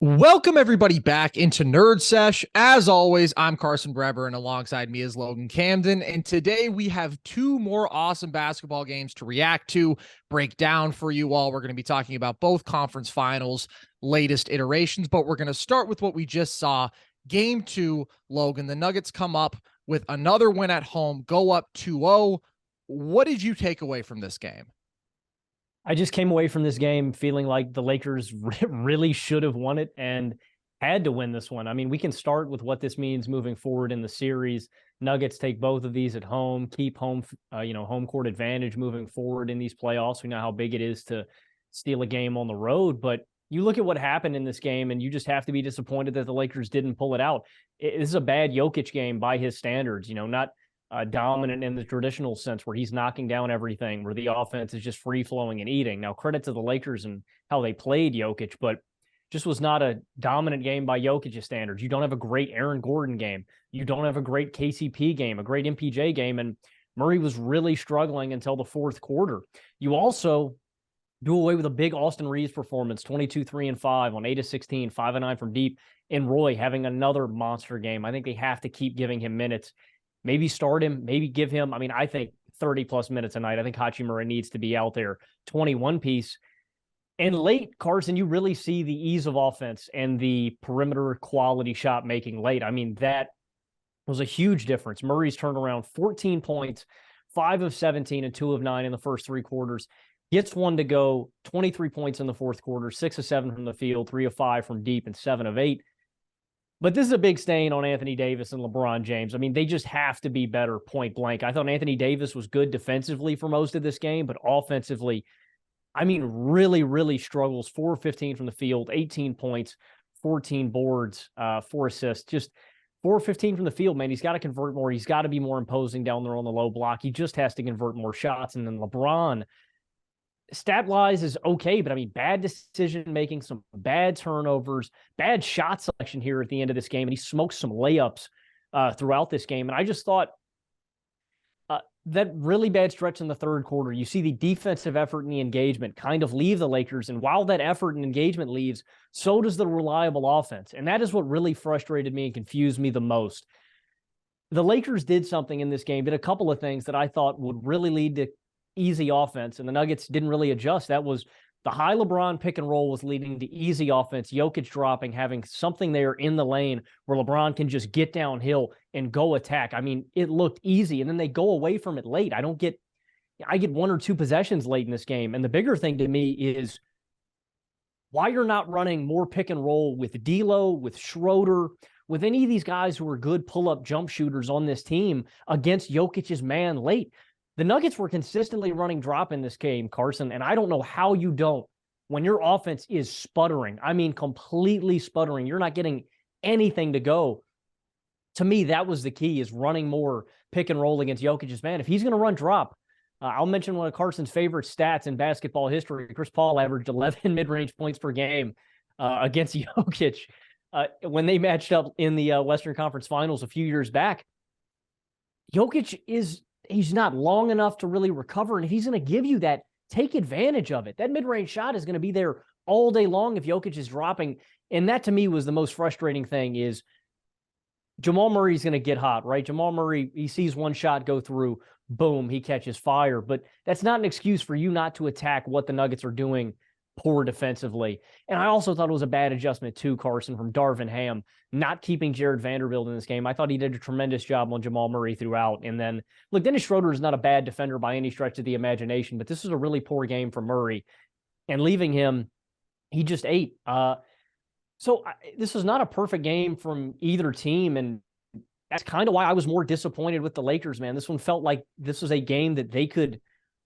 Welcome everybody back into Nerd Sesh. As always, I'm Carson Breber, and alongside me is Logan Camden. And today we have two more awesome basketball games to react to, break down for you all. We're going to be talking about both conference finals, latest iterations, but we're going to start with what we just saw. Game 2, Logan, the Nuggets come up with another win at home, go up 2-0. What did you take away from this game? I just came away from this game feeling like the Lakers really should have won it and had to win this one. I mean, we can start with what this means moving forward in the series. Nuggets take both of these at home, keep home court advantage moving forward in these playoffs. We know how big it is to steal a game on the road, but you look at what happened in this game and you just have to be disappointed that the Lakers didn't pull it out. This is a bad Jokic game by his standards, not dominant in the traditional sense where he's knocking down everything, where the offense is just free flowing and eating. Now, credit to the Lakers and how they played Jokic, but just was not a dominant game by Jokic's standards. You don't have a great Aaron Gordon game. You don't have a great KCP game, a great MPJ game. And Murray was really struggling until the fourth quarter. You also do away with a big Austin Reeves performance, 22, 3 and 5 on 8 of 16, 5 and 9 from deep. And Roy having another monster game. I think they have to keep giving him minutes. Maybe start him, maybe give him, I think 30-plus minutes a night. I think Hachimura needs to be out there, 21-piece. And late, Carson, you really see the ease of offense and the perimeter quality shot making late. That was a huge difference. Murray's turned around 14 points, 5 of 17 and 2 of 9 in the first three quarters. Gets one to go, 23 points in the fourth quarter, 6 of 7 from the field, 3 of 5 from deep, and 7 of 8. But this is a big stain on Anthony Davis and LeBron James. They just have to be better point blank. I thought Anthony Davis was good defensively for most of this game, but offensively, really, really struggles. 4 of 15 from the field, 18 points, 14 boards, 4 assists. Just 4 of 15 from the field, man. He's got to convert more. He's got to be more imposing down there on the low block. He just has to convert more shots. And then LeBron, stat-wise is okay, but bad decision-making, some bad turnovers, bad shot selection here at the end of this game, and he smoked some layups throughout this game. And I just thought that really bad stretch in the third quarter, you see the defensive effort and the engagement kind of leave the Lakers, and while that effort and engagement leaves, so does the reliable offense. And that is what really frustrated me and confused me the most. The Lakers did something in this game, did a couple of things that I thought would really lead to easy offense, and the Nuggets didn't really adjust. That was the high LeBron pick and roll was leading to easy offense, Jokic dropping, having something there in the lane where LeBron can just get downhill and go attack. It looked easy, and then they go away from it late. I get 1 or 2 possessions late in this game, and the bigger thing to me is why you're not running more pick and roll with D'Lo, with Schroeder, with any of these guys who are good pull-up jump shooters on this team against Jokic's man late. The Nuggets were consistently running drop in this game, Carson, and I don't know how you don't when your offense is sputtering. Completely sputtering. You're not getting anything to go. To me, that was the key, is running more pick and roll against Jokic's man. If he's going to run drop, I'll mention one of Carson's favorite stats in basketball history. Chris Paul averaged 11 mid-range points per game against Jokic when they matched up in the Western Conference Finals a few years back. Jokic he's not long enough to really recover. And if he's going to give you that, take advantage of it. That mid-range shot is going to be there all day long if Jokic is dropping. And that, to me, was the most frustrating thing, is Jamal Murray's going to get hot, right? Jamal Murray, he sees one shot go through, boom, he catches fire. But that's not an excuse for you not to attack what the Nuggets are doing poor defensively. And I also thought it was a bad adjustment too, Carson, from Darvin Ham, not keeping Jared Vanderbilt in this game. I thought he did a tremendous job on Jamal Murray throughout. And then, look, Dennis Schroeder is not a bad defender by any stretch of the imagination, but this was a really poor game for Murray. And leaving him, he just ate. This was not a perfect game from either team, and that's kind of why I was more disappointed with the Lakers, man. This one felt like this was a game that they could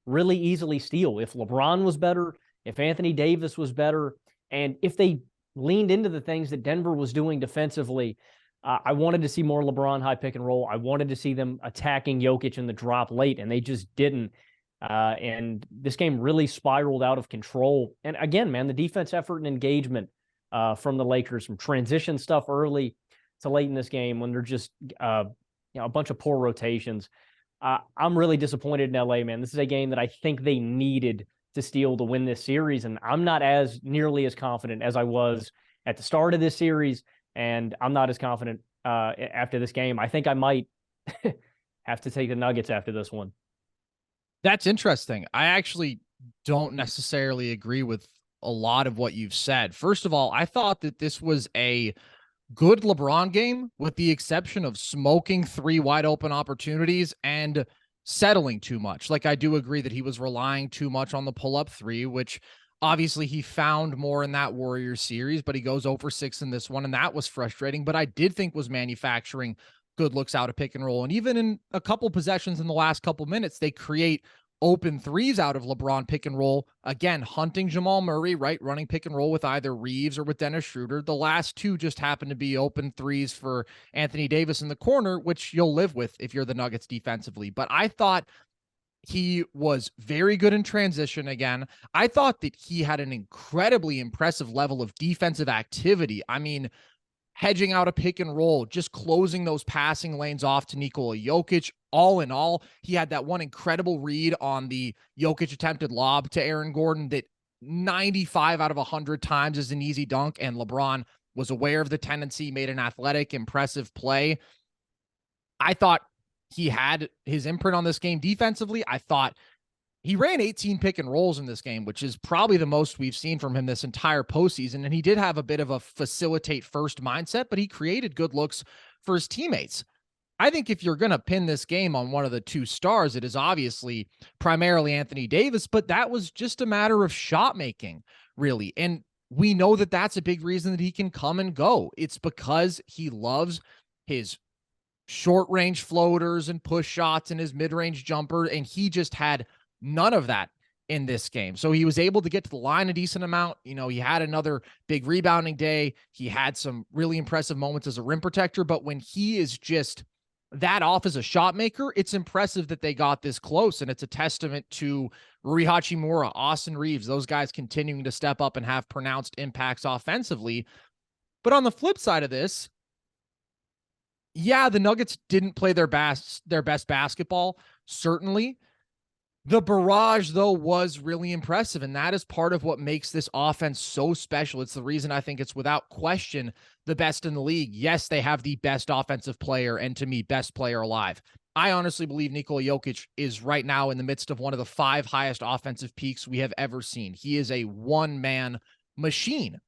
really easily steal. If LeBron was better, if Anthony Davis was better, and if they leaned into the things that Denver was doing defensively, I wanted to see more LeBron high pick and roll. I wanted to see them attacking Jokic in the drop late, and they just didn't. And this game really spiraled out of control. And again, man, the defense effort and engagement from the Lakers, from transition stuff early to late in this game when they're just a bunch of poor rotations. I'm really disappointed in LA, man. This is a game that I think they needed to steal to win this series, and I'm not as nearly as confident as I was at the start of this series, and I'm not as confident after this game. I think I might have to take the Nuggets after this one. That's interesting. I actually don't necessarily agree with a lot of what you've said. First of all, I thought that this was a good LeBron game, with the exception of smoking 3 wide open opportunities and settling too much. Like, I do agree that he was relying too much on the pull-up 3, which obviously he found more in that Warriors series, but he goes 0 for 6 in this one, and that was frustrating. But I did think was manufacturing good looks out of pick and roll. And even in a couple possessions in the last couple minutes, they create open threes out of LeBron pick and roll. Again, hunting Jamal Murray, right? Running pick and roll with either Reeves or with Dennis Schroeder. The last 2 just happen to be open threes for Anthony Davis in the corner, which you'll live with if you're the Nuggets defensively. But I thought he was very good in transition again. I thought that he had an incredibly impressive level of defensive activity. I mean, hedging out a pick and roll, just closing those passing lanes off to Nikola Jokic. All in all, he had that one incredible read on the Jokic attempted lob to Aaron Gordon that 95 out of 100 times is an easy dunk, and LeBron was aware of the tendency, made an athletic, impressive play. I thought he had his imprint on this game defensively. I thought he ran 18 pick and rolls in this game, which is probably the most we've seen from him this entire postseason. And he did have a bit of a facilitate first mindset, but he created good looks for his teammates. I think if you're going to pin this game on one of the 2 stars, it is obviously primarily Anthony Davis, but that was just a matter of shot making, really. And we know that that's a big reason that he can come and go. It's because he loves his short range floaters and push shots and his mid-range jumper. And he just had none of that in this game. So he was able to get to the line a decent amount. You know, he had another big rebounding day. He had some really impressive moments as a rim protector, but when he is just that off as a shot maker, it's impressive that they got this close. And it's a testament to Rui Hachimura, Austin Reeves, those guys continuing to step up and have pronounced impacts offensively. But on the flip side of this, yeah, the Nuggets didn't play their best basketball, certainly. The barrage, though, was really impressive, and that is part of what makes this offense so special. It's the reason I think it's without question the best in the league. Yes, they have the best offensive player, and to me, best player alive. I honestly believe Nikola Jokic is right now in the midst of one of the 5 highest offensive peaks we have ever seen. He is a one-man machine.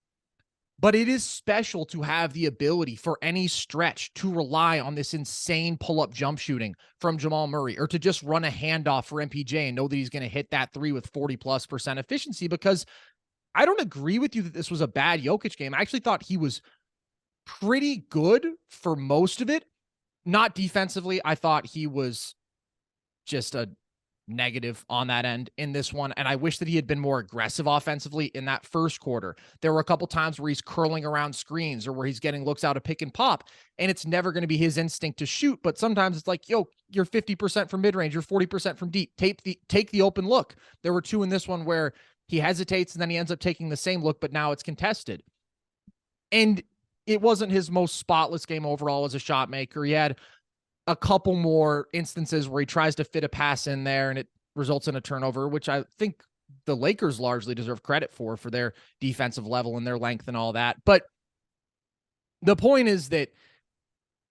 But it is special to have the ability for any stretch to rely on this insane pull-up jump shooting from Jamal Murray, or to just run a handoff for MPJ and know that he's going to hit that 3 with 40+% efficiency. Because I don't agree with you that this was a bad Jokic game. I actually thought he was pretty good for most of it. Not defensively. I thought he was just a negative on that end in this one. And I wish that he had been more aggressive offensively in that first quarter. There were a couple times where he's curling around screens or where he's getting looks out of pick and pop, and it's never going to be his instinct to shoot. But sometimes it's like, yo, you're 50% from mid-range, you're 40% from deep. Take the open look. There were 2 in this one where he hesitates and then he ends up taking the same look, but now it's contested. And it wasn't his most spotless game overall as a shot maker. He had a couple more instances where he tries to fit a pass in there and it results in a turnover, which I think the Lakers largely deserve credit for their defensive level and their length and all that. But the point is that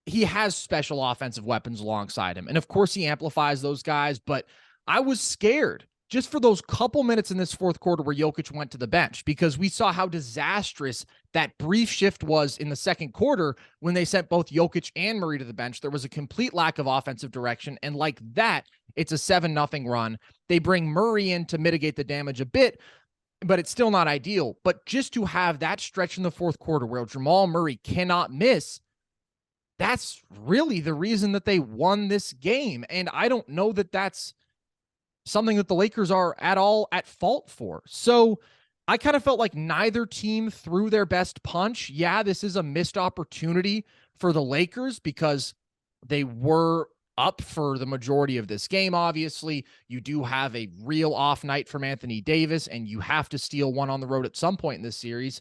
he has special offensive weapons alongside him. And of course he amplifies those guys, but I was scared just for those couple minutes in this fourth quarter where Jokic went to the bench, because we saw how disastrous that brief shift was in the second quarter when they sent both Jokic and Murray to the bench. There was a complete lack of offensive direction. And like that, it's a 7-0 run. They bring Murray in to mitigate the damage a bit, but it's still not ideal. But just to have that stretch in the fourth quarter where Jamal Murray cannot miss, that's really the reason that they won this game. And I don't know that that's something that the Lakers are at all at fault for. So I kind of felt like neither team threw their best punch. Yeah, this is a missed opportunity for the Lakers because they were up for the majority of this game. Obviously, you do have a real off night from Anthony Davis, and you have to steal one on the road at some point in this series.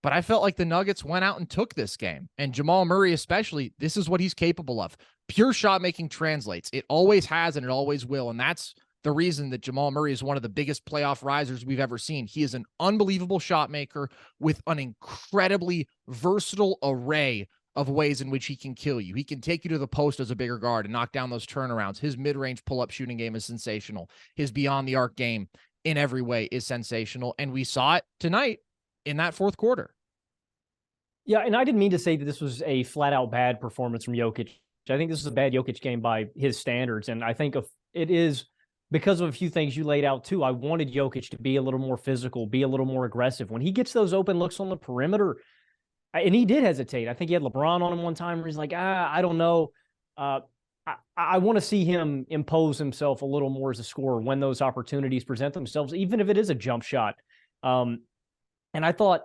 But I felt like the Nuggets went out and took this game. And Jamal Murray especially, this is what he's capable of. Pure shot making translates. It always has and it always will. And that's the reason that Jamal Murray is one of the biggest playoff risers we've ever seen. He is an unbelievable shot maker with an incredibly versatile array of ways in which he can kill you. He can take you to the post as a bigger guard and knock down those turnarounds. His mid-range pull-up shooting game is sensational. His beyond the arc game in every way is sensational. And we saw it tonight in that fourth quarter. Yeah, and I didn't mean to say that this was a flat-out bad performance from Jokic. I think this is a bad Jokic game by his standards, and I think it is because of a few things you laid out too. I wanted Jokic to be a little more physical, be a little more aggressive. When he gets those open looks on the perimeter, and he did hesitate. I think he had LeBron on him one time where he's like, I don't know. I want to see him impose himself a little more as a scorer when those opportunities present themselves, even if it is a jump shot. And I thought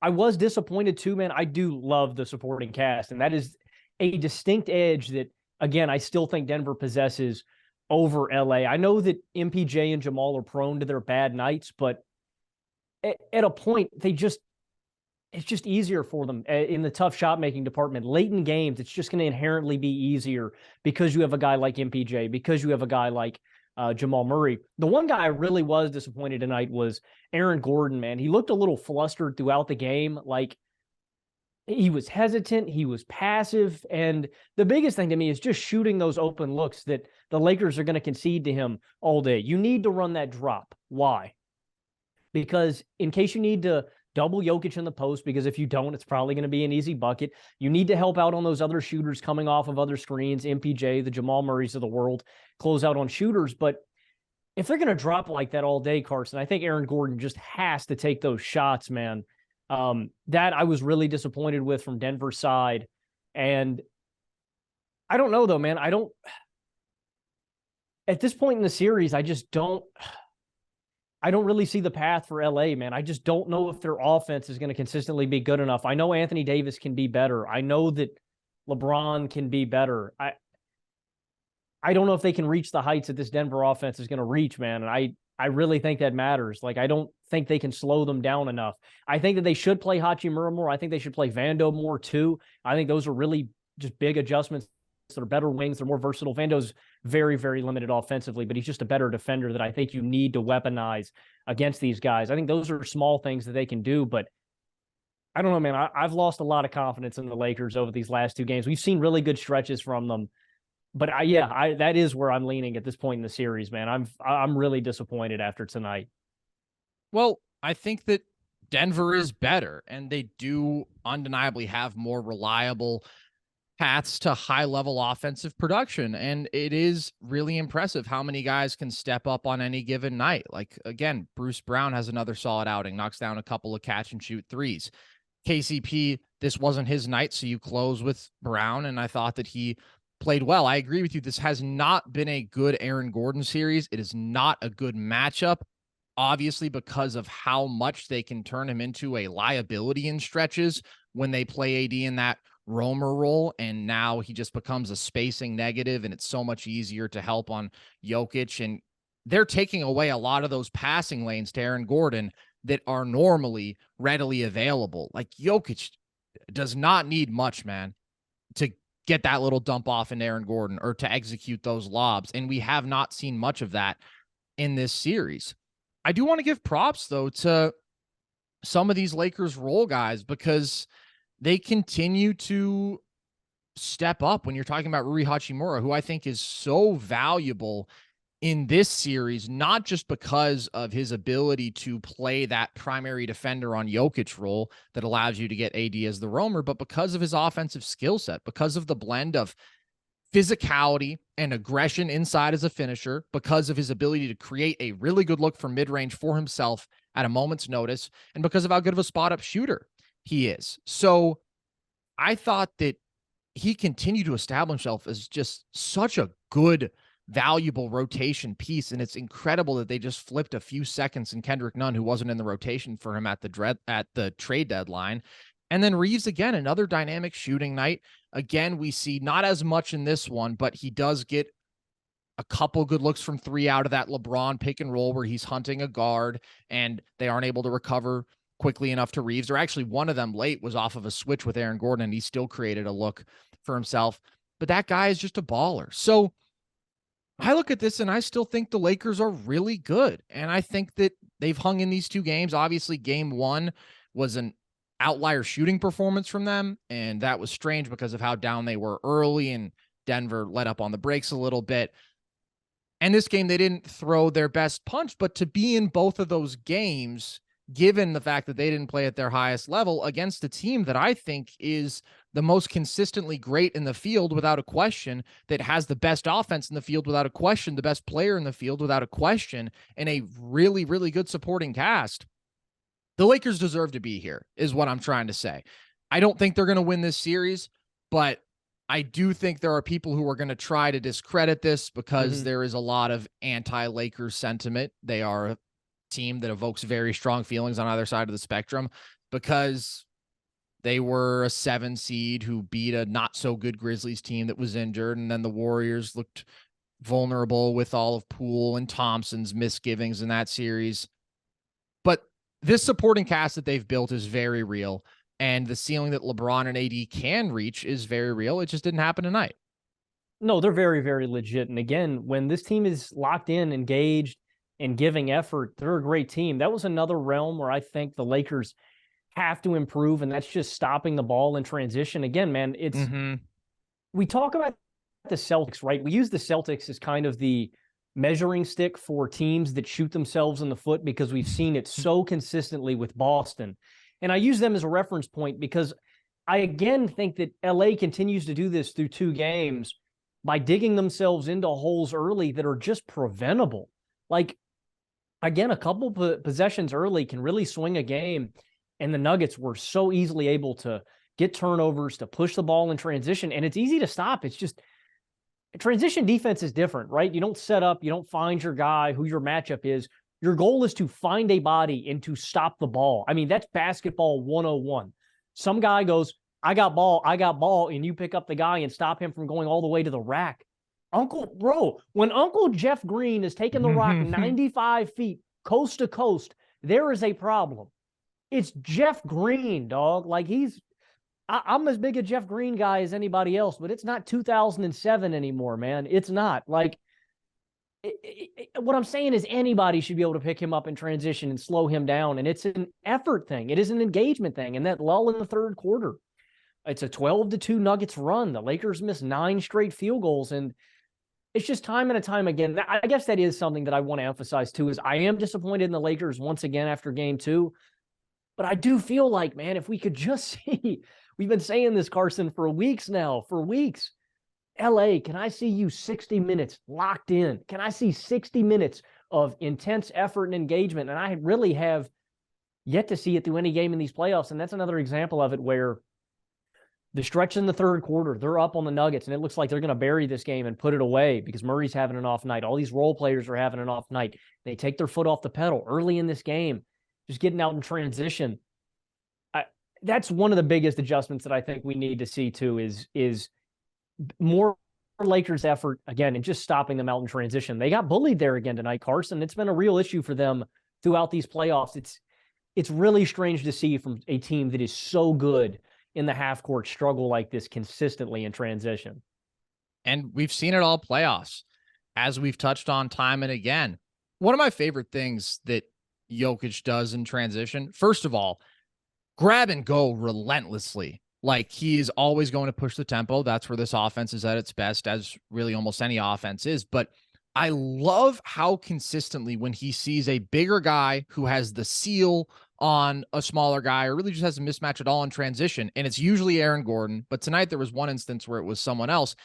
I was disappointed too, man. I do love the supporting cast, and that is a distinct edge that, again, I still think Denver possesses over LA. I know that MPJ and Jamal are prone to their bad nights, but at a point, it's just easier for them in the tough shot making department. Late in games, it's just going to inherently be easier because you have a guy like MPJ, because you have a guy like Jamal Murray. The one guy I really was disappointed tonight was Aaron Gordon, man. He looked a little flustered throughout the game. Like, he was hesitant, he was passive, and the biggest thing to me is just shooting those open looks that the Lakers are going to concede to him all day. You need to run that drop. Why? Because in case you need to double Jokic in the post, because if you don't, it's probably going to be an easy bucket. You need to help out on those other shooters coming off of other screens, MPJ, the Jamal Murrays of the world, close out on shooters. But if they're going to drop like that all day, Carson, I think Aaron Gordon just has to take those shots, man. That I was really disappointed with from Denver's side. And I don't know, though, man. At this point in the series, I don't really see the path for LA, man. I just don't know if their offense is going to consistently be good enough. I know Anthony Davis can be better. I know that LeBron can be better. I don't know if they can reach the heights that this Denver offense is going to reach, man. And I really think that matters. Like, I don't think they can slow them down enough. I think that they should play Hachimura more. I think they should play Vando more too. I think those are really just big adjustments. They're better wings. They're more versatile. Vando's very, very limited offensively, but he's just a better defender that I think you need to weaponize against these guys. I think those are small things that they can do, but I don't know, man. I've lost a lot of confidence in the Lakers over these last two games. We've seen really good stretches from them, but that is where I'm leaning at this point in the series, man. I'm really disappointed after tonight. Well, I think that Denver is better, and they do undeniably have more reliable paths to high-level offensive production, and it is really impressive how many guys can step up on any given night. Like, again, Bruce Brown has another solid outing, knocks down a couple of catch-and-shoot threes. KCP, this wasn't his night, so you close with Brown, and I thought that he played well. I agree with you. This has not been a good Aaron Gordon series. It is not a good matchup, obviously, because of how much they can turn him into a liability in stretches when they play AD in that roamer role, and now he just becomes a spacing negative, and it's so much easier to help on Jokic, and they're taking away a lot of those passing lanes to Aaron Gordon that are normally readily available. Like, Jokic does not need much, man, to get that little dump off in Aaron Gordon or to execute those lobs, and we have not seen much of that in this series. I do want to give props, though, to some of these Lakers role guys, because they continue to step up when you're talking about Rui Hachimura, who I think is so valuable in this series, not just because of his ability to play that primary defender on Jokic role that allows you to get AD as the roamer, but because of his offensive skill set, because of the blend of physicality and aggression inside as a finisher, because of his ability to create a really good look from mid-range for himself at a moment's notice, and because of how good of a spot-up shooter he is. So I thought that he continued to establish himself as just such a good, valuable rotation piece, and it's incredible that they just flipped a few seconds in Kendrick Nunn, who wasn't in the rotation for him at the trade deadline. And then Reeves, again, another dynamic shooting night. Again, we see not as much in this one, but he does get a couple good looks from three out of that LeBron pick and roll where he's hunting a guard and they aren't able to recover quickly enough to Reeves, or actually one of them late was off of a switch with Aaron Gordon, and he still created a look for himself. But that guy is just a baller. So I look at this and I still think the Lakers are really good. And I think that they've hung in these two games. Obviously, game one was an outlier shooting performance from them. And that was strange because of how down they were early, and Denver let up on the brakes a little bit. And this game, they didn't throw their best punch, but to be in both of those games, given the fact that they didn't play at their highest level against a team that I think is the most consistently great in the field without a question, that has the best offense in the field without a question, the best player in the field without a question, and a really, really good supporting cast, the Lakers deserve to be here, is what I'm trying to say. I don't think they're going to win this series, but I do think there are people who are going to try to discredit this because there is a lot of anti-Lakers sentiment. They are a team that evokes very strong feelings on either side of the spectrum because they were a 7 seed who beat a not so good Grizzlies team that was injured. And then the Warriors looked vulnerable with all of Poole and Thompson's misgivings in that series. But this supporting cast that they've built is very real. And the ceiling that LeBron and AD can reach is very real. It just didn't happen tonight. No, they're very, very legit. And again, when this team is locked in, engaged, and giving effort, they're a great team. That was another realm where I think the Lakers have to improve, and that's just stopping the ball in transition. Again, man, it's we talk about the Celtics, right? We use the Celtics as kind of the measuring stick for teams that shoot themselves in the foot because we've seen it so consistently with Boston. And I use them as a reference point because I, again, think that LA continues to do this through 2 games by digging themselves into holes early that are just preventable. Like, again, a couple possessions early can really swing a game, and the Nuggets were so easily able to get turnovers, to push the ball in transition, and it's easy to stop. It's just transition defense is different, right? You don't set up, you don't find your guy, who your matchup is. Your goal is to find a body and to stop the ball. I mean, that's basketball 101. Some guy goes, I got ball, and you pick up the guy and stop him from going all the way to the rack. When Uncle Jeff Green is taking the rock 95 feet coast to coast, there is a problem. It's Jeff Green, dog. Like, I'm as big a Jeff Green guy as anybody else, but it's not 2007 anymore, man. It's not. Like, what I'm saying is anybody should be able to pick him up in transition and slow him down. And it's an effort thing. It is an engagement thing. And that lull in the third quarter, it's a 12-2 Nuggets run. The Lakers missed 9 straight field goals. And it's just time and time again. I guess that is something that I want to emphasize too, is I am disappointed in the Lakers once again after game 2. But I do feel like, man, if we could just see, we've been saying this, Carson, for weeks. LA, can I see you 60 minutes locked in? Can I see 60 minutes of intense effort and engagement? And I really have yet to see it through any game in these playoffs. And that's another example of it where the stretch in the third quarter, they're up on the Nuggets, and it looks like they're going to bury this game and put it away because Murray's having an off night. All these role players are having an off night. They take their foot off the pedal early in this game, just getting out in transition. That's one of the biggest adjustments that I think we need to see too, is more Lakers effort again and just stopping them out in transition. They got bullied there again tonight, Carson. It's been a real issue for them throughout these playoffs. It's really strange to see from a team that is so good in the half court struggle like this consistently in transition. And we've seen it all playoffs, as we've touched on time and again. One of my favorite things that Jokic does in transition, first of all, grab and go relentlessly. Like, he is always going to push the tempo. That's where this offense is at its best, as really almost any offense is. But I love how consistently, when he sees a bigger guy who has the seal on a smaller guy, or really just has a mismatch at all in transition, and it's usually Aaron Gordon, but tonight there was one instance where it was someone else,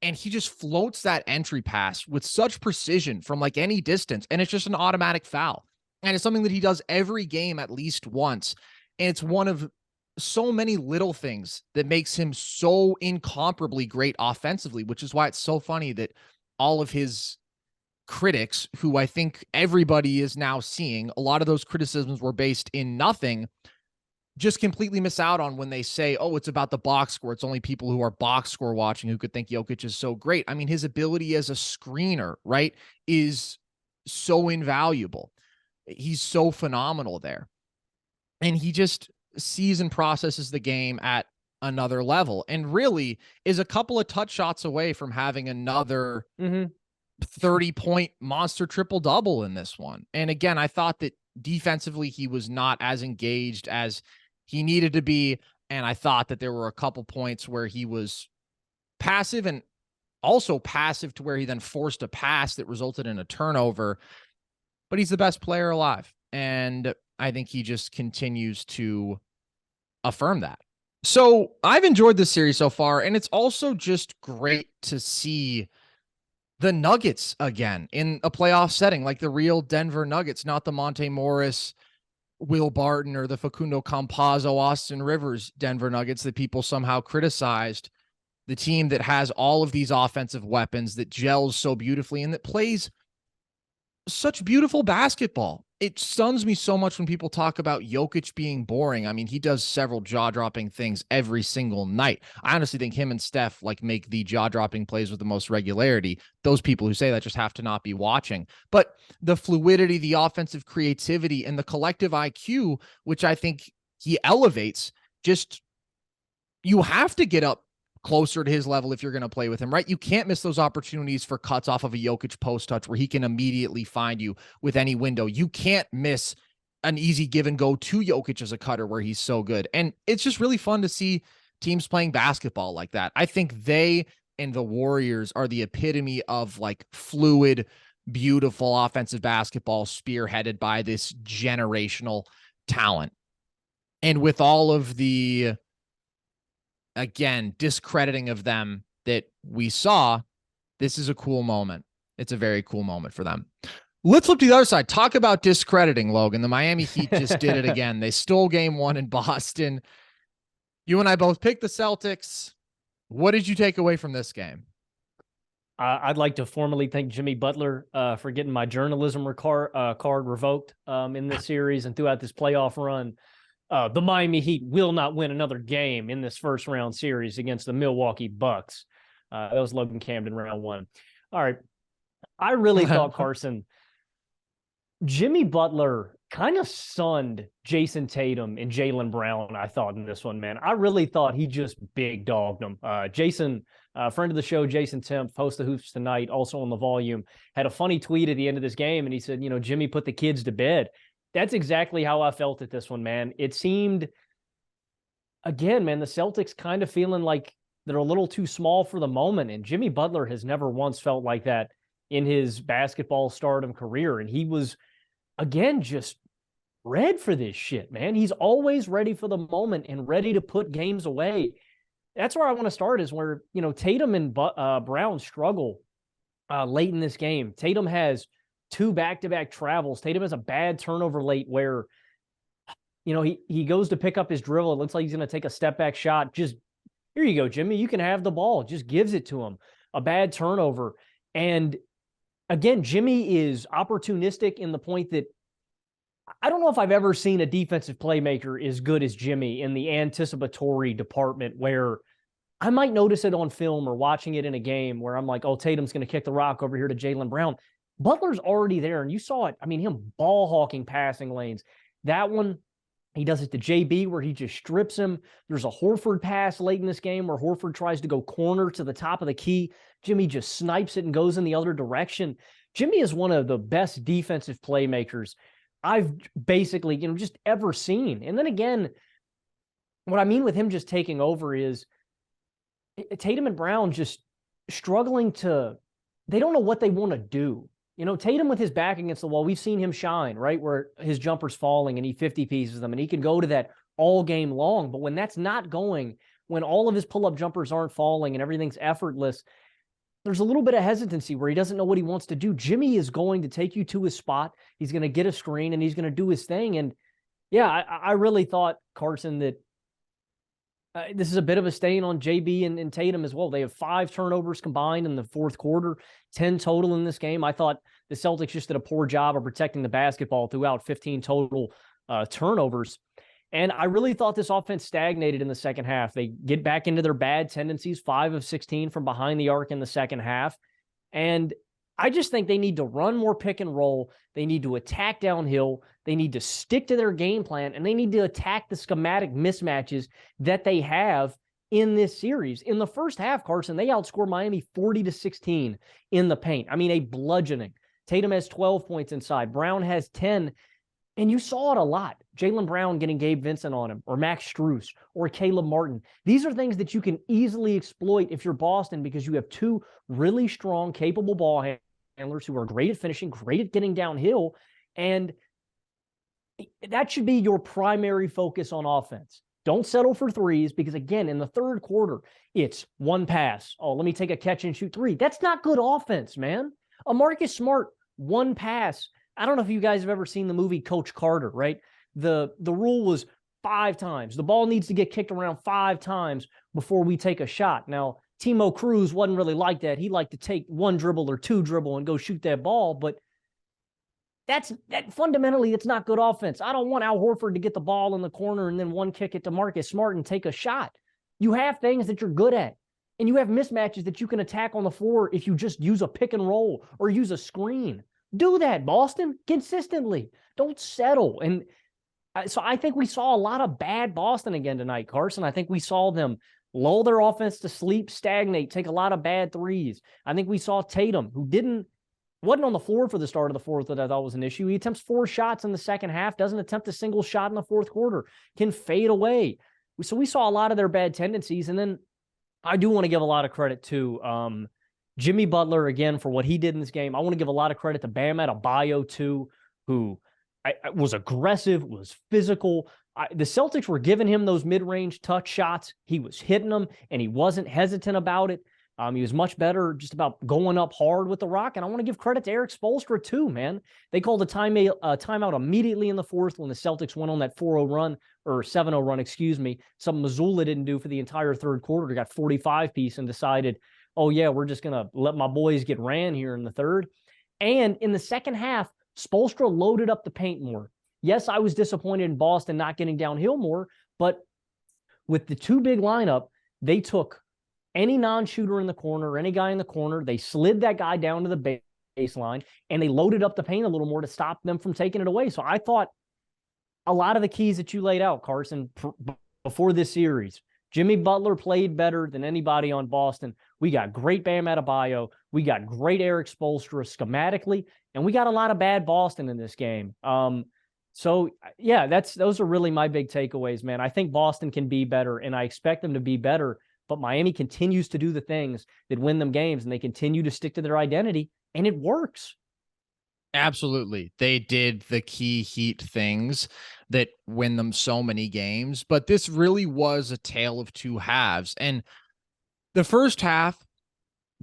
and he just floats that entry pass with such precision from like any distance, and it's just an automatic foul. And it's something that he does every game at least once. And it's one of so many little things that makes him so incomparably great offensively, which is why it's so funny that all of his critics, who I think everybody is now seeing, a lot of those criticisms were based in nothing, just completely miss out on when they say, oh, it's about the box score. It's only people who are box score watching who could think Jokic is so great. I mean, his ability as a screener, right, is so invaluable. He's so phenomenal there. And he just sees and processes the game at another level, and really is a couple of touch shots away from having another 30-point monster triple-double in this one. And again, I thought that defensively he was not as engaged as he needed to be. And I thought that there were a couple points where he was passive, and also passive to where he then forced a pass that resulted in a turnover. But he's the best player alive. And I think he just continues to affirm that. So I've enjoyed this series so far, and it's also just great to see the Nuggets again in a playoff setting, like the real Denver Nuggets, not the Monte Morris, Will Barton, or the Facundo Campazzo, Austin Rivers Denver Nuggets that people somehow criticized. The team that has all of these offensive weapons, that gels so beautifully and that plays such beautiful basketball. It stuns me so much when people talk about Jokic being boring. I mean, he does several jaw-dropping things every single night. I honestly think him and Steph make the jaw-dropping plays with the most regularity. Those people who say that just have to not be watching. But the fluidity, the offensive creativity, and the collective IQ, which I think he elevates, just you have to get up closer to his level if you're going to play with him, right? You can't miss those opportunities for cuts off of a Jokic post touch where he can immediately find you with any window. You can't miss an easy give and go to Jokic as a cutter where he's so good. And it's just really fun to see teams playing basketball like that. I think they and the Warriors are the epitome of fluid, beautiful offensive basketball spearheaded by this generational talent. And with all of the, again, discrediting of them that we saw, this is a cool moment. It's a very cool moment for them. Let's flip to the other side. Talk about discrediting, Logan. The Miami Heat just did it again. They stole game one in Boston. You and I both picked the Celtics. What did you take away from this game? I'd like to formally thank Jimmy Butler for getting my journalism card revoked in this series and throughout this playoff run. The Miami Heat will not win another game in this first round series against the Milwaukee Bucks. That was Logan Camden round one. All right. I really thought, Carson, Jimmy Butler kind of sunned Jayson Tatum and Jaylen Brown, I thought, in this one, man. I really thought he just big dogged them. Jason, friend of the show, Jason Temp, host of Hoops Tonight, also on the Volume, had a funny tweet at the end of this game, and he said, Jimmy put the kids to bed. That's exactly how I felt at this one, man. It seemed, again, man, the Celtics kind of feeling like they're a little too small for the moment. And Jimmy Butler has never once felt like that in his basketball stardom career. And he was, again, just ready for this shit, man. He's always ready for the moment and ready to put games away. That's where I want to start, is where, Tatum and Brown struggle late in this game. Tatum has 2 back-to-back travels. Tatum has a bad turnover late where, he goes to pick up his dribble. It looks like he's going to take a step-back shot. Just, here you go, Jimmy. You can have the ball. Just gives it to him. A bad turnover. And, again, Jimmy is opportunistic in the point that I don't know if I've ever seen a defensive playmaker as good as Jimmy in the anticipatory department, where I might notice it on film or watching it in a game where I'm like, oh, Tatum's going to kick the rock over here to Jaylen Brown. Butler's already there, and you saw it. I mean, him ball-hawking passing lanes. That one, he does it to JB where he just strips him. There's a Horford pass late in this game where Horford tries to go corner to the top of the key. Jimmy just snipes it and goes in the other direction. Jimmy is one of the best defensive playmakers I've basically, just ever seen. And then again, what I mean with him just taking over is Tatum and Brown just struggling they don't know what they want to do. Tatum with his back against the wall, we've seen him shine, right? Where his jumper's falling and he 50 pieces them and he can go to that all game long. But when that's not going, when all of his pull-up jumpers aren't falling and everything's effortless, there's a little bit of hesitancy where he doesn't know what he wants to do. Jimmy is going to take you to his spot. He's going to get a screen and he's going to do his thing. And yeah, I really thought, Carson, that this is a bit of a stain on JB and Tatum as well. They have 5 turnovers combined in the fourth quarter, 10 total in this game. I thought the Celtics just did a poor job of protecting the basketball throughout 15 total turnovers. And I really thought this offense stagnated in the second half. They get back into their bad tendencies, 5 of 16 from behind the arc in the second half. And I just think they need to run more pick and roll. They need to attack downhill. They need to stick to their game plan, and they need to attack the schematic mismatches that they have in this series. In the first half, Carson, they outscored Miami 40-16 in the paint. I mean, a bludgeoning. Tatum has 12 points inside. Brown has 10. And you saw it a lot. Jaylen Brown getting Gabe Vincent on him, or Max Strus, or Caleb Martin. These are things that you can easily exploit if you're Boston, because you have two really strong, capable ball handlers who are great at finishing, great at getting downhill. And that should be your primary focus on offense. Don't settle for threes, because, again, in the third quarter, it's one pass. Oh, let me take a catch and shoot three. That's not good offense, man. A Marcus Smart, one pass. I don't know if you guys have ever seen the movie Coach Carter, right? The rule was 5 times. The ball needs to get kicked around 5 times before we take a shot. Now, Timo Cruz wasn't really like that. He liked to take 1 dribble or 2 dribble and go shoot that ball, but that fundamentally, it's not good offense. I don't want Al Horford to get the ball in the corner and then one kick it to Marcus Smart and take a shot. You have things that you're good at, and you have mismatches that you can attack on the floor if you just use a pick and roll or use a screen. Do that, Boston, consistently. Don't settle. And so I think we saw a lot of bad Boston again tonight, Carson. I think we saw them lull their offense to sleep, stagnate, take a lot of bad threes. I think we saw Tatum, who wasn't on the floor for the start of the fourth, that I thought was an issue. He attempts 4 shots in the second half, doesn't attempt a single shot in the fourth quarter, can fade away. So we saw a lot of their bad tendencies. And then I do want to give a lot of credit to Jimmy Butler, again, for what he did in this game. I want to give a lot of credit to Bam Adebayo, too, who was aggressive, was physical. The Celtics were giving him those mid-range touch shots. He was hitting them, and he wasn't hesitant about it. He was much better just about going up hard with the rock. And I want to give credit to Eric Spoelstra, too, man. They called a timeout immediately in the fourth when the Celtics went on that 4-0 run, or 7-0 run, excuse me. Something Missoula didn't do for the entire third quarter. They got 45-piece and decided, oh, yeah, we're just going to let my boys get ran here in the third. And in the second half, Spoelstra loaded up the paint more. Yes, I was disappointed in Boston not getting downhill more, but with the 2 big lineup, they took any non-shooter in the corner, any guy in the corner, they slid that guy down to the baseline, and they loaded up the paint a little more to stop them from taking it away. So I thought a lot of the keys that you laid out, Carson, before this series, Jimmy Butler played better than anybody on Boston. We got great Bam Adebayo. We got great Eric Spoelstra schematically, and we got a lot of bad Boston in this game. So, yeah, those are really my big takeaways, man. I think Boston can be better, and I expect them to be better, but Miami continues to do the things that win them games, and they continue to stick to their identity, and it works. Absolutely. They did the key Heat things that win them so many games, but this really was a tale of 2 halves. And the first half,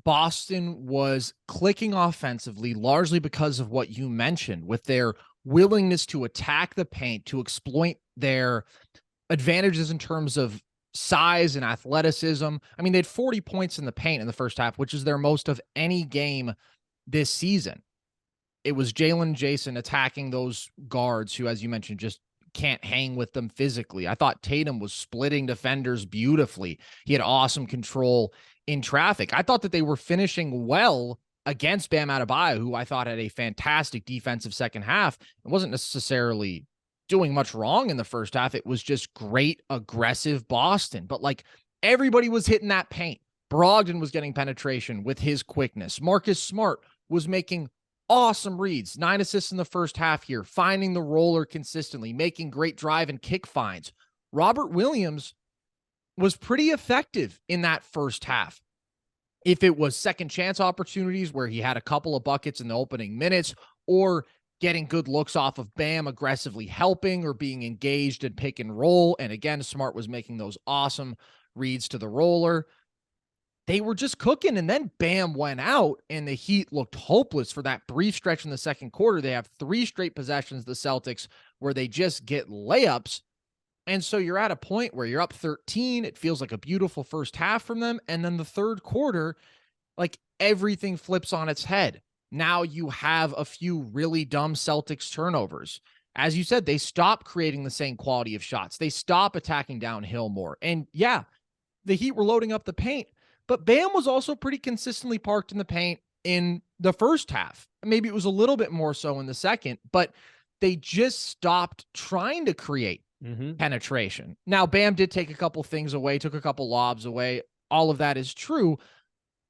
Boston was clicking offensively, largely because of what you mentioned, with their willingness to attack the paint, to exploit their advantages in terms of size and athleticism. I mean, they had 40 points in the paint in the first half, which is their most of any game this season. It was Jalen and Jayson attacking those guards who, as you mentioned, just can't hang with them physically. I thought Tatum was splitting defenders beautifully. He had awesome control in traffic. I thought that they were finishing well against Bam Adebayo, who I thought had a fantastic defensive second half. It wasn't necessarily doing much wrong in the first half. It was just great, aggressive Boston. But like, everybody was hitting that paint. Brogdon was getting penetration with his quickness. Marcus Smart was making awesome reads, 9 assists in the first half here, finding the roller consistently, making great drive and kick finds. Robert Williams was pretty effective in that first half. If it was second chance opportunities where he had a couple of buckets in the opening minutes, or getting good looks off of Bam aggressively helping or being engaged in pick and roll. And again, Smart was making those awesome reads to the roller. They were just cooking, and then Bam went out, and the Heat looked hopeless for that brief stretch in the second quarter. They have 3 straight possessions, the Celtics, where they just get layups. And so you're at a point where you're up 13. It feels like a beautiful first half from them. And then the third quarter, like, everything flips on its head. Now you have a few really dumb Celtics turnovers. As you said, they stop creating the same quality of shots. They stop attacking downhill more. And yeah, the Heat were loading up the paint, but Bam was also pretty consistently parked in the paint in the first half. Maybe it was a little bit more so in the second, but they just stopped trying to create. penetration. Now, Bam did take a couple things away, took a couple lobs away. All of that is true,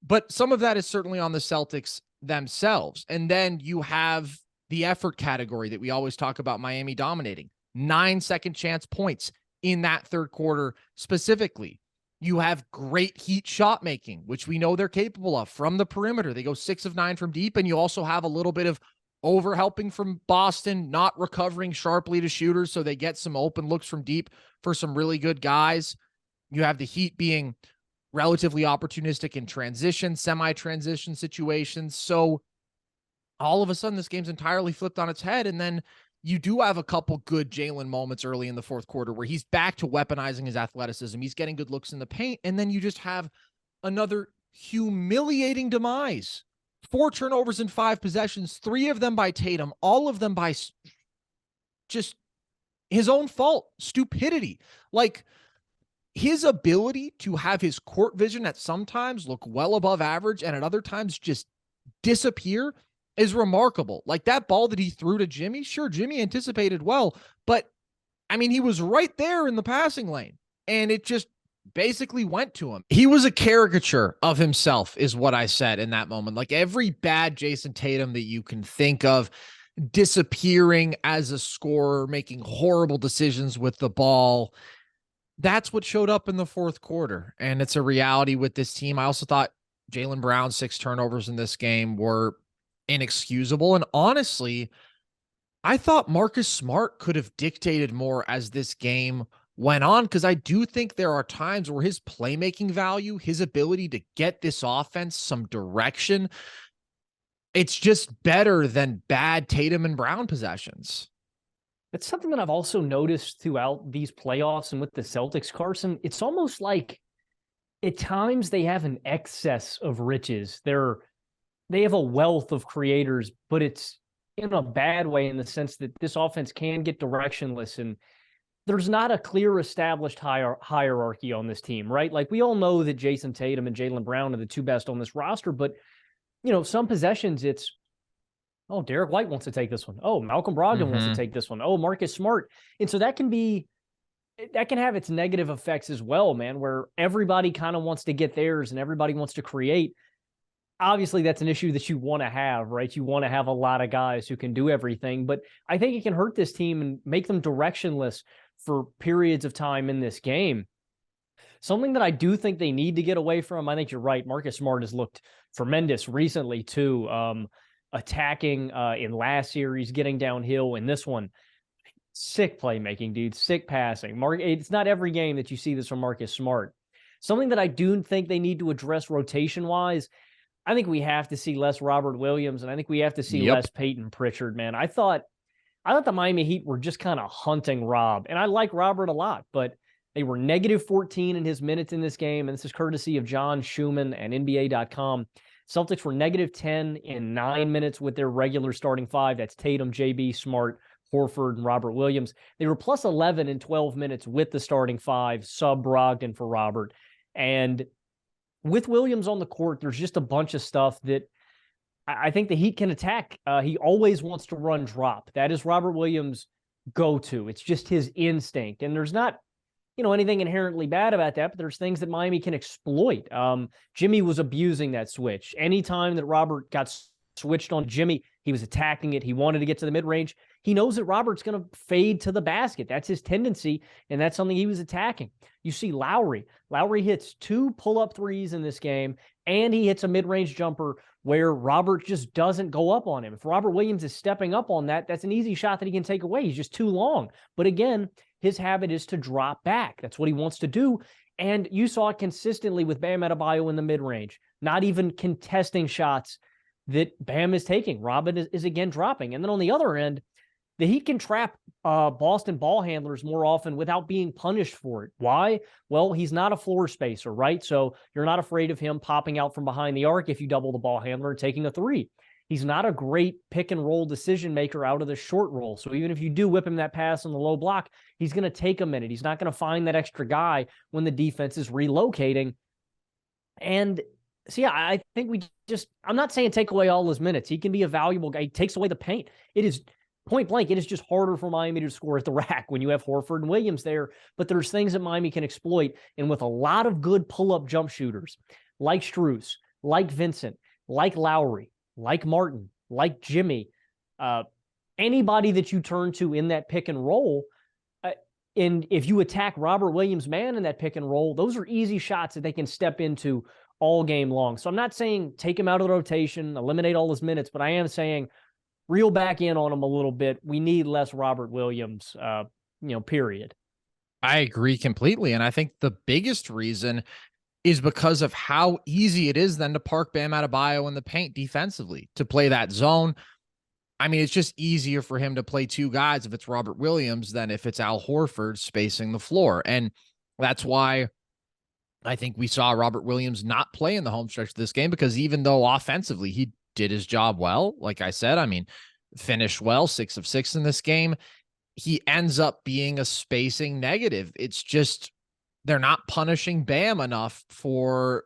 but some of that is certainly on the Celtics themselves. And then you have the effort category that we always talk about Miami dominating. 9 second chance points in that third quarter specifically. You have great Heat shot making, which we know they're capable of from the perimeter. They go 6 of 9 from deep, and you also have a little bit of overhelping from Boston, not recovering sharply to shooters, so they get some open looks from deep for some really good guys. You have the Heat being relatively opportunistic in transition, semi-transition situations. So all of a sudden, this game's entirely flipped on its head, and then you do have a couple good Jalen moments early in the fourth quarter where he's back to weaponizing his athleticism. He's getting good looks in the paint. And then you just have another humiliating demise. 4 turnovers in 5 possessions, 3 of them by Tatum, all of them by just his own fault, stupidity. Like, his ability to have his court vision at sometimes look well above average and at other times just disappear is remarkable. Like, that ball that he threw to Jimmy, sure, Jimmy anticipated well, but I mean, he was right there in the passing lane and it just basically went to him. He was a caricature of himself is what I said in that moment. Like, every bad Jayson Tatum that you can think of, disappearing as a scorer, making horrible decisions with the ball, that's what showed up in the fourth quarter. And it's a reality with this team. I also thought Jaylen Brown's 6 turnovers in this game were inexcusable. And honestly, I thought Marcus Smart could have dictated more as this game went on, because I do think there are times where his playmaking value, his ability to get this offense some direction, it's just better than bad Tatum and Brown possessions. It's something that I've also noticed throughout these playoffs and with the Celtics, Carson. It's almost like at times they have an excess of riches. They have a wealth of creators, but it's in a bad way in the sense that this offense can get directionless, and there's not a clear established hierarchy on this team, right? Like, we all know that Jayson Tatum and Jaylen Brown are the 2 best on this roster, but some possessions it's, oh, Derek White wants to take this one. Oh, Malcolm Brogdon wants to take this one. Oh, Marcus Smart. And so that can have its negative effects as well, man, where everybody kind of wants to get theirs and everybody wants to create. Obviously, that's an issue that you want to have, right? You want to have a lot of guys who can do everything, but I think it can hurt this team and make them directionless for periods of time in this game. Something that I do think they need to get away from, I think you're right, Marcus Smart has looked tremendous recently too, attacking in last series, getting downhill in this one. Sick playmaking, dude, sick passing. It's not every game that you see this from Marcus Smart. Something that I do think they need to address rotation-wise, I think we have to see less Robert Williams, and I think we have to see less Peyton Pritchard, man. I thought the Miami Heat were just kind of hunting Rob, and I like Robert a lot, but they were negative 14 in his minutes in this game, and this is courtesy of John Schumann and NBA.com. Celtics were negative 10 in 9 minutes with their regular starting 5. That's Tatum, JB, Smart, Horford, and Robert Williams. They were plus 11 in 12 minutes with the starting 5, sub Brogdon for Robert. And with Williams on the court, there's just a bunch of stuff that I think the Heat can attack. He always wants to run drop. That is Robert Williams' go-to. It's just his instinct. And there's not, anything inherently bad about that, but there's things that Miami can exploit. Jimmy was abusing that switch. Anytime that Robert got switched on Jimmy, he was attacking it. He wanted to get to the mid-range. He knows that Robert's going to fade to the basket. That's his tendency, and that's something he was attacking. You see Lowry. Lowry hits 2 pull-up threes in this game, and he hits a mid-range jumper where Robert just doesn't go up on him. If Robert Williams is stepping up on that, that's an easy shot that he can take away. He's just too long. But again, his habit is to drop back. That's what he wants to do. And you saw it consistently with Bam Adebayo in the mid-range, not even contesting shots that Bam is taking. Robin is again dropping. And then on the other end, the Heat can trap Boston ball handlers more often without being punished for it. Why? Well, he's not a floor spacer, right? So you're not afraid of him popping out from behind the arc if you double the ball handler and taking a 3. He's not a great pick and roll decision maker out of the short roll. So even if you do whip him that pass on the low block, he's going to take a minute. He's not going to find that extra guy when the defense is relocating. And so, yeah, I think I'm not saying take away all his minutes. He can be a valuable guy. He takes away the paint. It is point blank, it is just harder for Miami to score at the rack when you have Horford and Williams there. But there's things that Miami can exploit. And with a lot of good pull-up jump shooters, like Strus, like Vincent, like Lowry, like Martin, like Jimmy, anybody that you turn to in that pick and roll, and if you attack Robert Williams' man in that pick and roll, those are easy shots that they can step into all game long. So I'm not saying take him out of the rotation, eliminate all his minutes, but I am saying reel back in on him a little bit. We need less Robert Williams, period. I agree completely. And I think the biggest reason is because of how easy it is then to park Bam Adebayo in the paint defensively, to play that zone. I mean, it's just easier for him to play two guys if it's Robert Williams than if it's Al Horford spacing the floor. And that's why I think we saw Robert Williams not play in the home stretch of this game, because even though offensively he did his job well, like I said, I mean, finished well, 6 of 6 in this game, he ends up being a spacing negative. It's just they're not punishing Bam enough for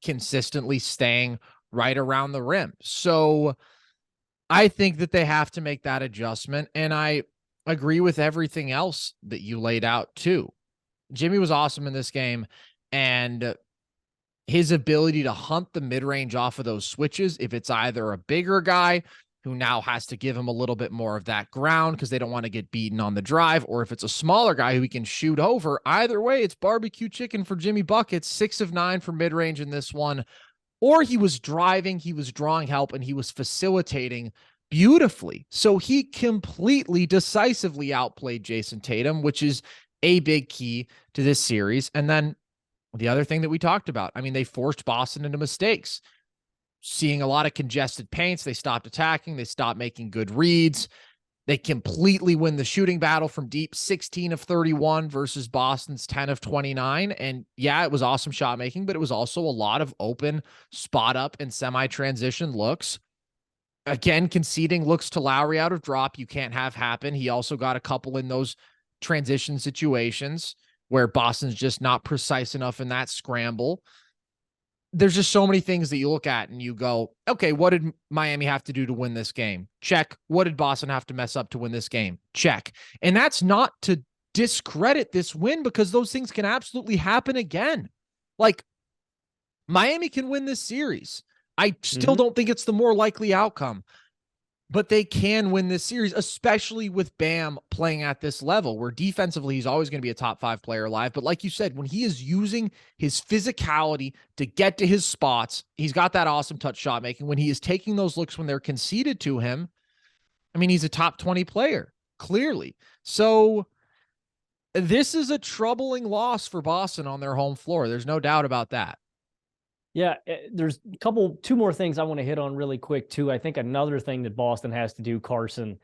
consistently staying right around the rim. So I think that they have to make that adjustment. And I agree with everything else that you laid out too. Jimmy was awesome in this game, and his ability to hunt the mid-range off of those switches, if it's either a bigger guy who now has to give him a little bit more of that ground because they don't want to get beaten on the drive, or if it's a smaller guy who he can shoot over, either way, it's barbecue chicken for Jimmy Buckets, 6 of 9 for mid-range in this one. Or he was driving, he was drawing help, and he was facilitating beautifully. So he completely decisively outplayed Jayson Tatum, which is a big key to this series. And then the other thing that we talked about, I mean, they forced Boston into mistakes. Seeing a lot of congested paints, they stopped attacking, they stopped making good reads. They completely win the shooting battle from deep, 16 of 31 versus Boston's 10 of 29. And yeah, it was awesome shot making, but it was also a lot of open spot up and semi-transition looks. Again, conceding looks to Lowry out of drop. You can't have happen. He also got a couple in those transition situations where Boston's just not precise enough in that scramble. There's just so many things that you look at and you go, okay, what did Miami have to do to win this game? Check. What did Boston have to mess up to win this game? Check. And that's not to discredit this win, because those things can absolutely happen again. Like, Miami can win this series. I still don't think it's the more likely outcome, but they can win this series, especially with Bam playing at this level where defensively he's always going to be a top 5 player alive. But like you said, when he is using his physicality to get to his spots, he's got that awesome touch shot making. When he is taking those looks when they're conceded to him, I mean, he's a top 20 player, clearly. So this is a troubling loss for Boston on their home floor. There's no doubt about that. Yeah, there's two more things I want to hit on really quick, too. I think another thing that Boston has to do, Carson,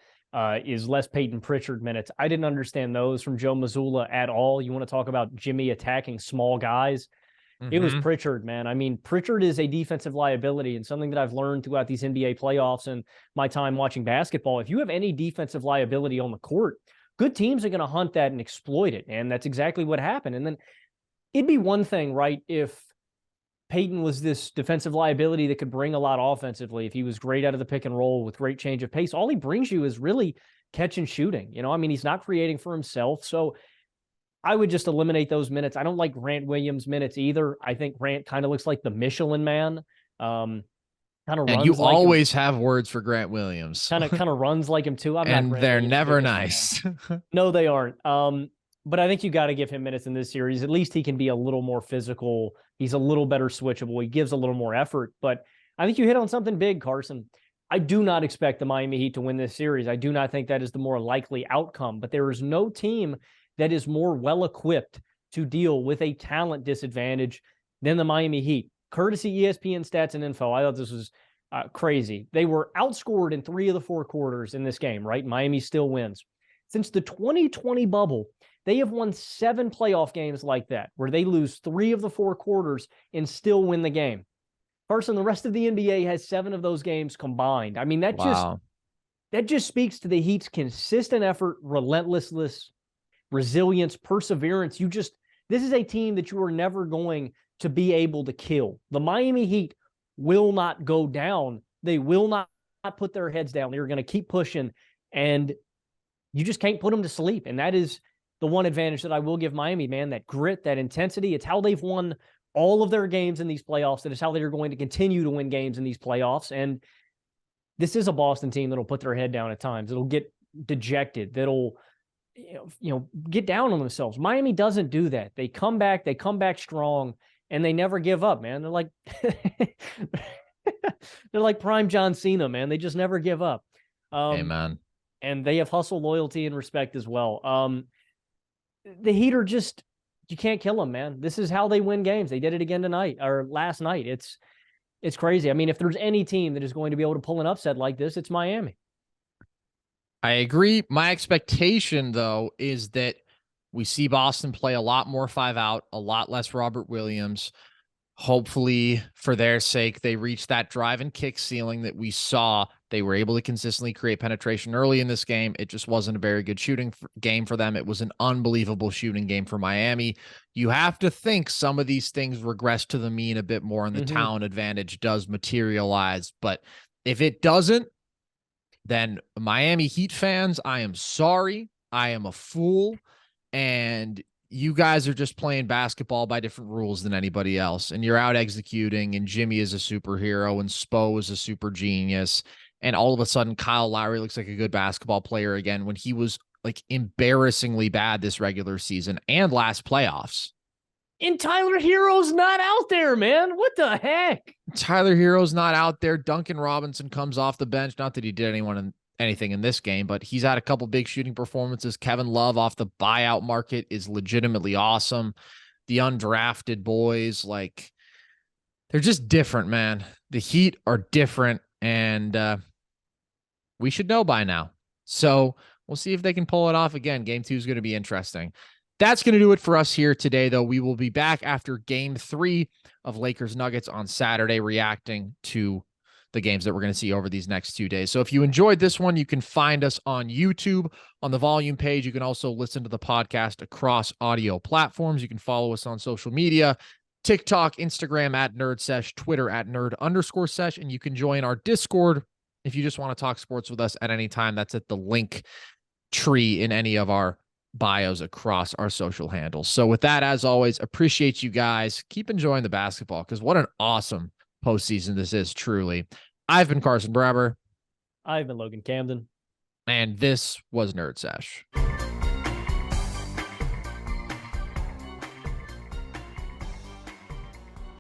is less Peyton Pritchard minutes. I didn't understand those from Joe Mazzulla at all. You want to talk about Jimmy attacking small guys? It was Pritchard, man. I mean, Pritchard is a defensive liability, and something that I've learned throughout these NBA playoffs and my time watching basketball. If you have any defensive liability on the court, good teams are going to hunt that and exploit it, and that's exactly what happened. And then it'd be one thing, right, if Peyton was this defensive liability that could bring a lot offensively, if he was great out of the pick and roll with great change of pace. All he brings you is really catch and shooting. I mean, he's not creating for himself. So I would just eliminate those minutes. I don't like Grant Williams' minutes either. I think Grant kind of looks like the Michelin man. Kind of runs. And you like always have words for Grant Williams. Kind of runs like him too. And they're never nice. No, they aren't. But I think you got to give him minutes in this series. At least he can be a little more physical. He's a little better switchable. He gives a little more effort. But I think you hit on something big, Carson. I do not expect the Miami Heat to win this series. I do not think that is the more likely outcome. But there is no team that is more well-equipped to deal with a talent disadvantage than the Miami Heat. Courtesy ESPN Stats and Info, I thought this was crazy. They were outscored in 3 of the 4 quarters in this game, right? Miami still wins. Since the 2020 bubble, they have won 7 playoff games like that, where they lose 3 of the 4 quarters and still win the game. Carson, the rest of the NBA has 7 of those games combined. I mean, that just speaks to the Heat's consistent effort, relentlessness, resilience, perseverance. This is a team that you are never going to be able to kill. The Miami Heat will not go down. They will not put their heads down. They're going to keep pushing. and you just can't put them to sleep. And that is the one advantage that I will give Miami, man, that grit, that intensity. It's how they've won all of their games in these playoffs. That is how they're going to continue to win games in these playoffs. And this is a Boston team that'll put their head down at times. It'll get dejected. That'll, get down on themselves. Miami doesn't do that. They come back strong, and they never give up, man. They're like, they're like prime John Cena, man. They just never give up. Amen. And they have hustle, loyalty, and respect as well. The Heat are just, you can't kill them, man. This is how they win games. They did it again tonight or last night. It's crazy. I mean, if there's any team that is going to be able to pull an upset like this, it's Miami. I agree. My expectation, though, is that we see Boston play a lot more 5-out, a lot less Robert Williams. Hopefully, for their sake, they reach that drive and kick ceiling that we saw. They were able to consistently create penetration early in this game. It just wasn't a very good shooting game for them. It was an unbelievable shooting game for Miami. You have to think some of these things regress to the mean a bit more, and the talent advantage does materialize. But if it doesn't, then Miami Heat fans, I am sorry. I am a fool. And you guys are just playing basketball by different rules than anybody else. And you're out executing, and Jimmy is a superhero, and Spo is a super genius. And all of a sudden, Kyle Lowry looks like a good basketball player again when he was like embarrassingly bad this regular season and last playoffs. And Tyler Hero's not out there, man. What the heck? Tyler Hero's not out there. Duncan Robinson comes off the bench. Not that he did anything in this game, but he's had a couple big shooting performances. Kevin Love off the buyout market is legitimately awesome. The undrafted boys, like, they're just different, man. The Heat are different, and we should know by now. So we'll see if they can pull it off again. Game 2 is going to be interesting. That's going to do it for us here today, though. We will be back after Game 3 of Lakers Nuggets on Saturday, reacting to the games that we're going to see over these next 2 days. So if you enjoyed this one, you can find us on YouTube on the volume page. You can also listen to the podcast across audio platforms. You can follow us on social media, TikTok, Instagram @NerdSesh, Twitter @nerd_sesh, and you can join our Discord if you just want to talk sports with us at any time. That's at the link tree in any of our bios across our social handles. So with that, as always, appreciate you guys. Keep enjoying the basketball, because what an awesome postseason this is, truly. I've been Carson Braber. I've been Logan Camden. And this was Nerd Sesh.